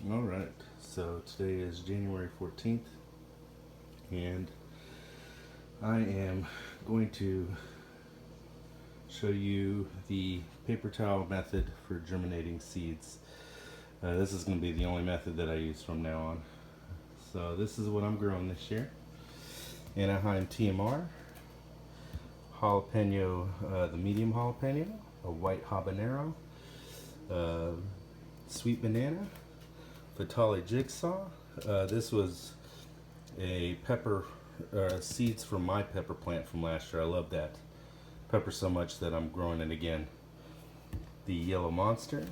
All right, so today is January 14th, and I am going to show you the paper towel method for germinating seeds. This is going to be the only method that I use from now on. So this is what I'm growing this year. Anaheim TMR, jalapeno, the medium jalapeno, a white habanero, sweet banana, Fatale jigsaw. This was a pepper seeds from my pepper plant from last year. I love that pepper so much that I'm growing it again. The yellow monster,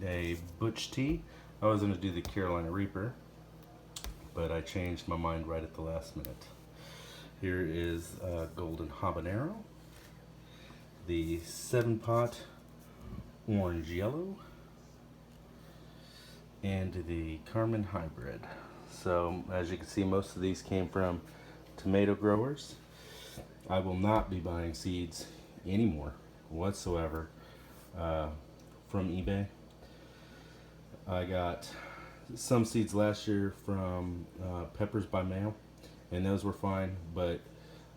a Butch T. I was going to do the Carolina Reaper, but I changed my mind right at the last minute. Here is golden habanero, the 7-pot orange yellow, and the Carmen Hybrid. So as you can see, most of these came from tomato growers. I will not be buying seeds anymore whatsoever from eBay. I got some seeds last year from Peppers by Mail, and those were fine, but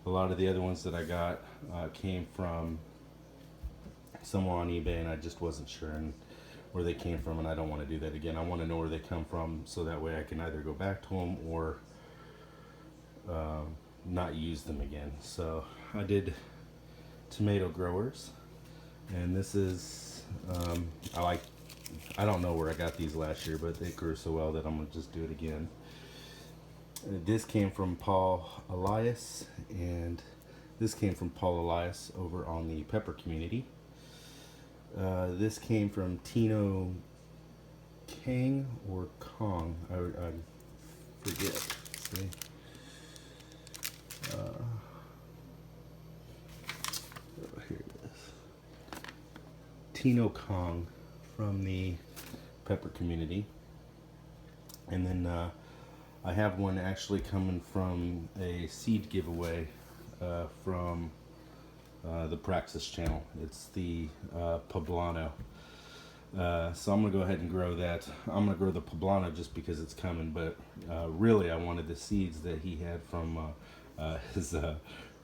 a lot of the other ones that I got came from somewhere on eBay, and I just wasn't sure where they came from, and I don't want to do that again. I want to know where they come from, so that way I can either go back to them or not use them again. So I did tomato growers, and this is I don't know where I got these last year, but they grew so well that I'm gonna just do it again. This came from Paul Elias, and this came from Paul Elias over on the pepper community. This came from Tino Kang or Kong. I forget. See? Here it is. Tino Kong from the pepper community. And then I have one actually coming from a seed giveaway from the Praxis channel. It's the Poblano. So I'm gonna go ahead and grow that. I'm gonna grow the Poblano just because it's coming, but really I wanted the seeds that he had from his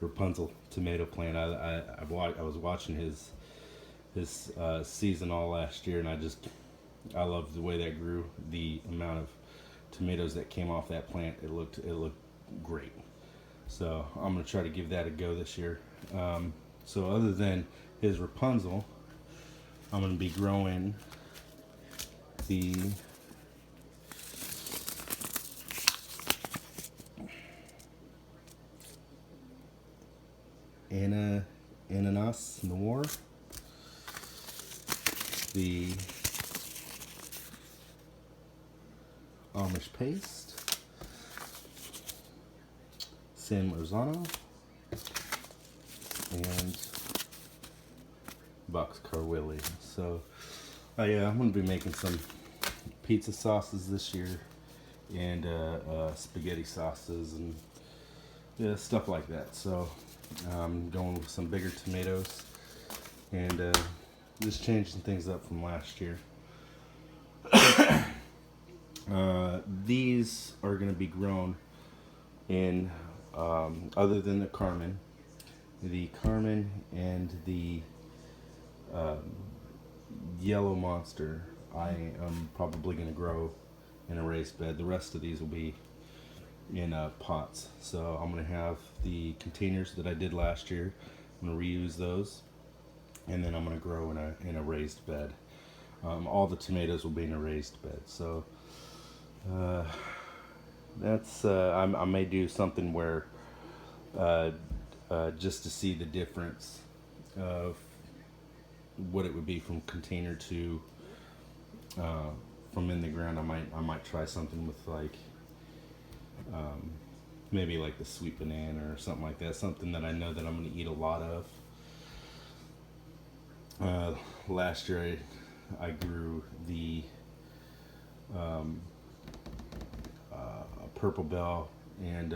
Rapunzel tomato plant. I was watching his season all last year, and I loved the way that grew. The amount of tomatoes that came off that plant, it looked great. So I'm gonna try to give that a go this year. So other than his Rapunzel, I'm going to be growing the Ananas Noir, the Amish Paste, San Marzano, and Boxcar Willie. So I'm going to be making some pizza sauces this year, and spaghetti sauces and stuff like that. So I'm going with some bigger tomatoes, and just changing things up from last year. These are going to be grown in other than the Carmen and the yellow monster, I am probably going to grow in a raised bed. The rest of these will be in pots. So I'm going to have the containers that I did last year. I'm going to reuse those, and then I'm going to grow in a raised bed. All the tomatoes will be in a raised bed. So that's I may do something where just to see the difference of what it would be from container to from in the ground. I might try something with like maybe like the sweet banana or something like that, something that I know that I'm going to eat a lot of. Last year I grew the purple bell, and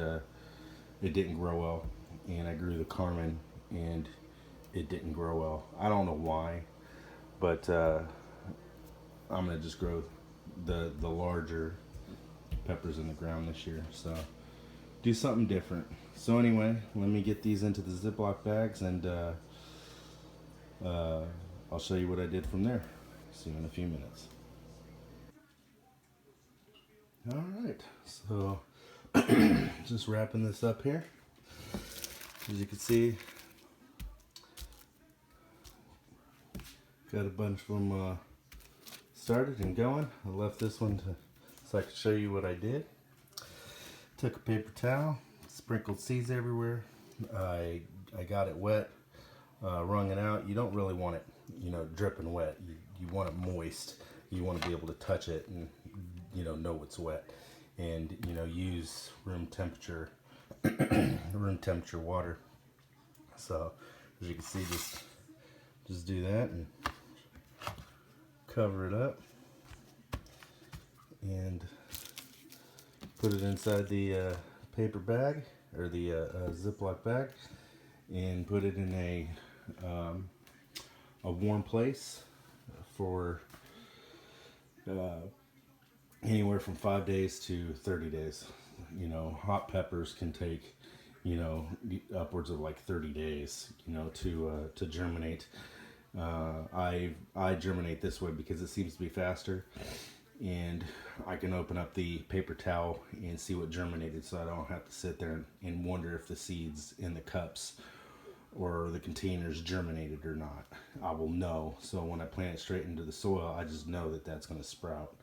it didn't grow well, and I grew the Carmen, and it didn't grow well. I don't know why, but I'm gonna just grow the larger peppers in the ground this year. So do something different. So anyway, let me get these into the Ziploc bags, and I'll show you what I did from there. See you in a few minutes. All right, so just wrapping this up here. As you can see, got a bunch of them started and going. I left this one so I could show you what I did. Took a paper towel, sprinkled seeds everywhere. I got it wet, wrung it out. You don't really want it, dripping wet. You want it moist. You want to be able to touch it and know it's wet. And use room temperature water. So as you can see, just do that and cover it up and put it inside the paper bag, or the Ziploc bag, and put it in a warm place for anywhere from 5 days to 30 days. Hot peppers can take upwards of like 30 days to germinate. I germinate this way because it seems to be faster, and I can open up the paper towel and see what germinated, so I don't have to sit there and wonder if the seeds in the cups or the containers germinated or not. I will know. So when I plant it straight into the soil, I just know that that's going to sprout.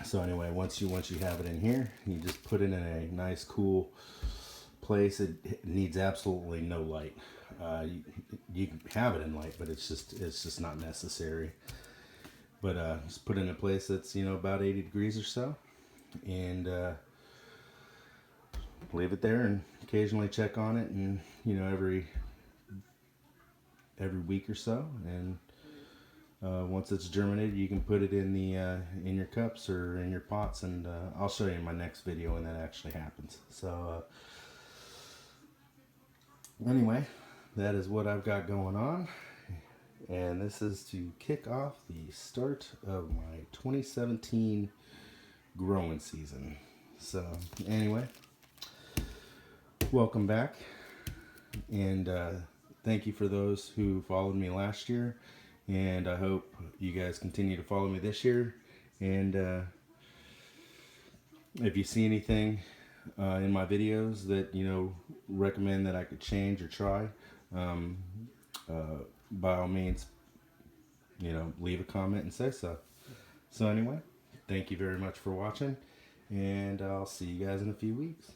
So anyway, once you have it in here, you just put it in a nice cool place. It needs absolutely no light. You can have it in light, but it's just not necessary. But just put it in a place that's about 80 degrees or so, and leave it there, and occasionally check on it, and every week or so. And once it's germinated, you can put it in in your cups or in your pots, and I'll show you in my next video when that actually happens. So anyway, that is what I've got going on, and this is to kick off the start of my 2017 growing season. So anyway, welcome back, and thank you for those who followed me last year, and I hope you guys continue to follow me this year. And if you see anything in my videos that recommend that I could change or try, by all means, leave a comment and say so. So anyway, thank you very much for watching, and I'll see you guys in a few weeks.